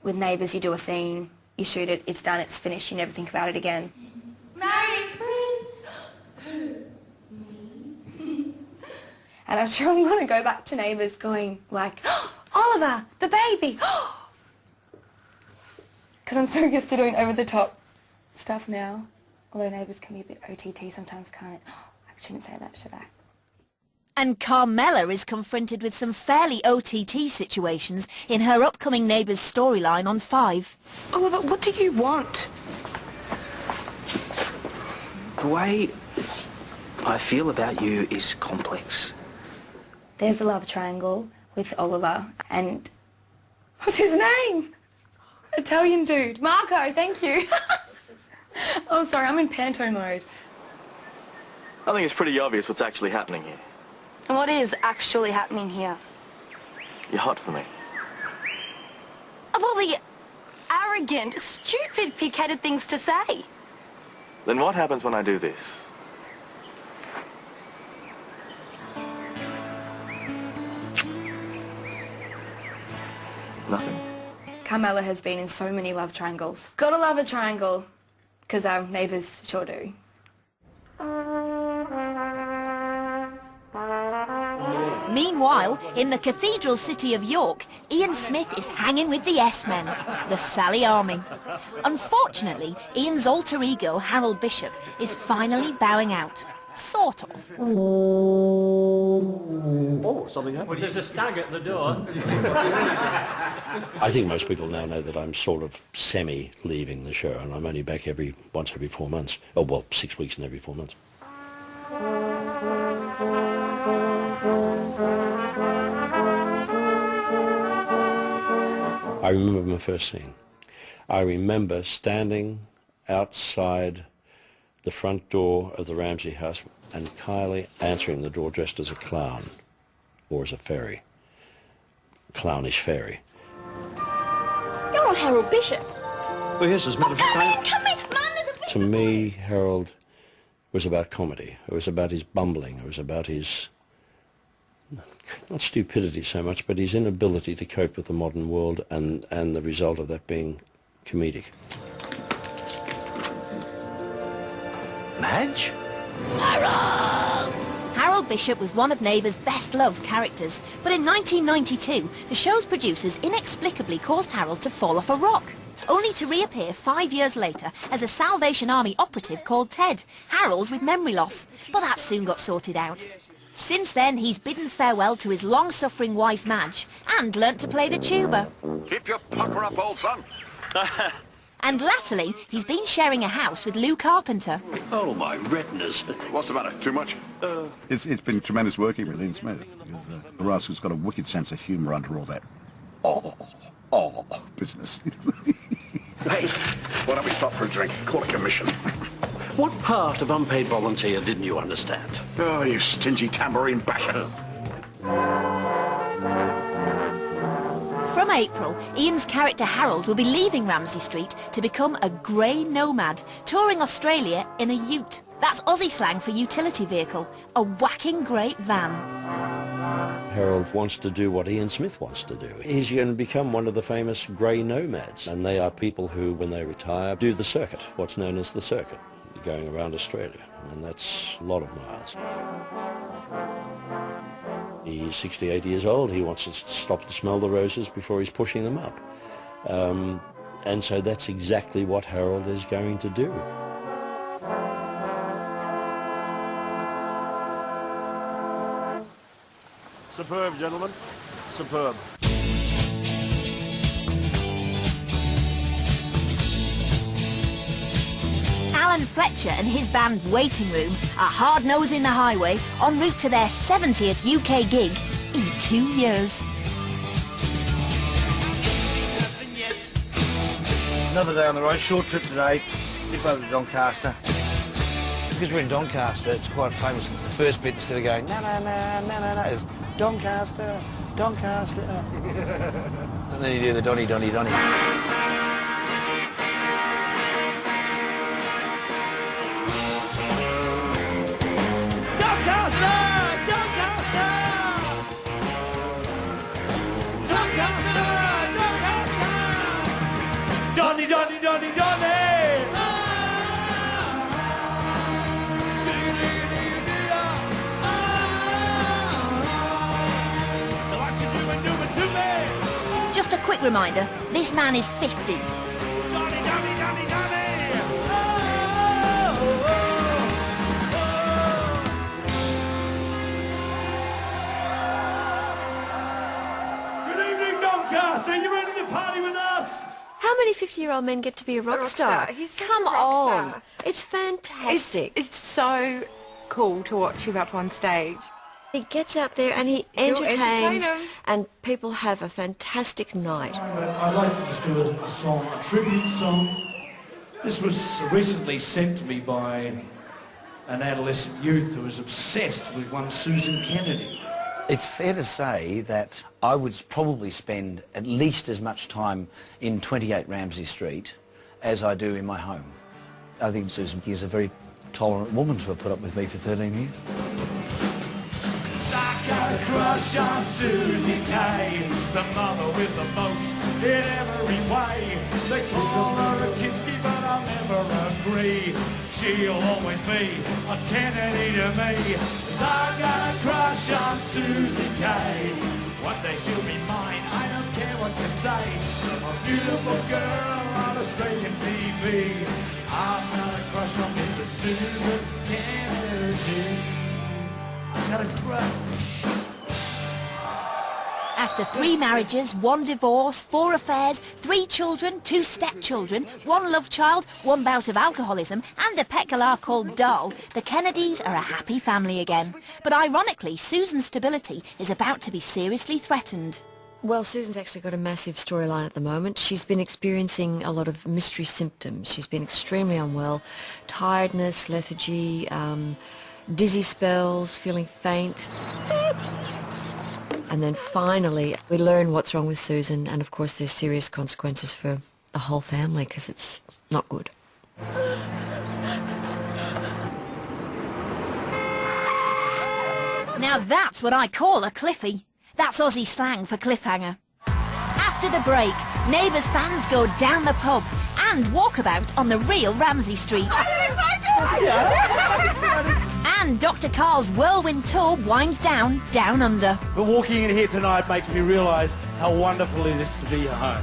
with Neighbours, you do a scene, you shoot it, it's done, it's finished, you never think about it again. Marry Prince! And I truly want to go back to Neighbours going like, oh, Oliver, the baby! Because I'm so used to doing over-the-top stuff now. Although Neighbours can be a bit OTT sometimes, can't it? I shouldn't say that, should I? And Carmela is confronted with some fairly OTT situations in her upcoming Neighbours storyline on 5. Oliver, what do you want? The way I feel about you is complex. There's a love triangle with Oliver and... what's his name? Italian dude. Marco, thank you. Oh, sorry, I'm in panto mode. I think it's pretty obvious what's actually happening here. And what is actually happening here? You're hot for me. Of all the arrogant, stupid, pig-headed things to say. Then what happens when I do this? Nothing. Carmela has been in so many love triangles. Gotta love a triangle, because our Neighbours sure do. Meanwhile, in the cathedral city of York, Ian Smith is hanging with the S-Men, the Sally Army. Unfortunately, Ian's alter ego, Harold Bishop, is finally bowing out. Sort of. Oh, something happened. Well, there's a stag at the door. I think most people now know that I'm sort of semi-leaving the show, and I'm only back once every 4 months. Oh, well, 6 weeks in every 4 months. I remember my first scene. I remember standing outside the front door of the Ramsey house and Kylie answering the door dressed as a clown or as a fairy, clownish fairy. Go on, Harold Bishop. Well, yes, as a matter of fact, Come here, Mum, there's a bit... to me, Harold was about comedy. It was about his bumbling. It was about his, not stupidity so much, but his inability to cope with the modern world and the result of that being comedic. Madge? Harold Bishop was one of Neighbours' best-loved characters, but in 1992, the show's producers inexplicably caused Harold to fall off a rock, only to reappear 5 years later as a Salvation Army operative called Ted, Harold with memory loss. But that soon got sorted out. Since then, he's bidden farewell to his long-suffering wife Madge and learnt to play the tuba. Keep your pucker up, old son. And latterly, he's been sharing a house with Lou Carpenter. Oh, my retinas. What's the matter? Too much? It's been tremendous working with Ian Smith. Because, the rascal's got a wicked sense of humour under all that business. Hey, why don't we stop for a drink? Call a commission. What part of unpaid volunteer didn't you understand? Oh, you stingy tambourine basher. From April, Ian's character Harold will be leaving Ramsey Street to become a grey nomad, touring Australia in a ute. That's Aussie slang for utility vehicle, a whacking great van. Harold wants to do what Ian Smith wants to do. He's going to become one of the famous grey nomads, and they are people who, when they retire, do the circuit, what's known as the circuit, going around Australia, and that's a lot of miles. He's 68 years old. He wants to stop to smell the roses before he's pushing them up. And so that's exactly what Harold is going to do. Superb, gentlemen. Superb. Alan Fletcher and his band Waiting Room are hard-nosing the highway en route to their 70th UK gig in 2 years. Another day on the road, short trip today, dip over to Doncaster. Because we're in Doncaster, it's quite famous. The first bit, instead of going, no, no, no, no, no, no, is Doncaster, Doncaster. And then you do the Donny, Donny, Donny. Donny, Donny! What you doing to me? Just a quick reminder, this man is 50. Donny, Donny, Donny, Donny! Good evening, Doncaster. Are you ready to party with us? How many 50-year-old men get to be a rock star? He's such Come a rock on. star. It's fantastic. It's so cool to watch him up on stage. He gets out there and he He'll entertains, entertain 'em. and people have a fantastic night. I'd like to just do a song, a tribute song. This was recently sent to me by an adolescent youth who was obsessed with one Susan Kennedy. It's fair to say that I would probably spend at least as much time in 28 Ramsay Street as I do in my home. I think Susan is a very tolerant woman to have put up with me for 13 years. I got a crush on Susie K, the mother with the most in every way. They call her a Kinski, but I'll never agree. She'll always be a Kennedy to me. 'Cause I got a crush on Susie K. One day she'll be mine, I don't care what you say. The most beautiful girl on Australian TV. I've got a crush on Mrs. Susan Kennedy. I got a crush. After 3 marriages, 1 divorce, 4 affairs, 3 children, 2 stepchildren, 1 love child, 1 bout of alcoholism, and a pet galah called Doll, the Kennedys are a happy family again. But ironically, Susan's stability is about to be seriously threatened. Well, Susan's actually got a massive storyline at the moment. She's been experiencing a lot of mystery symptoms. She's been extremely unwell, tiredness, lethargy, dizzy spells, feeling faint. And then finally we learn what's wrong with Susan, and of course there's serious consequences for the whole family because it's not good. Now that's what I call a cliffy. That's Aussie slang for cliffhanger. After the break, Neighbours fans go down the pub and walkabout on the real Ramsay Street. And Dr. Carl's whirlwind tour winds down under. But walking in here tonight makes me realise how wonderful it is to be at home.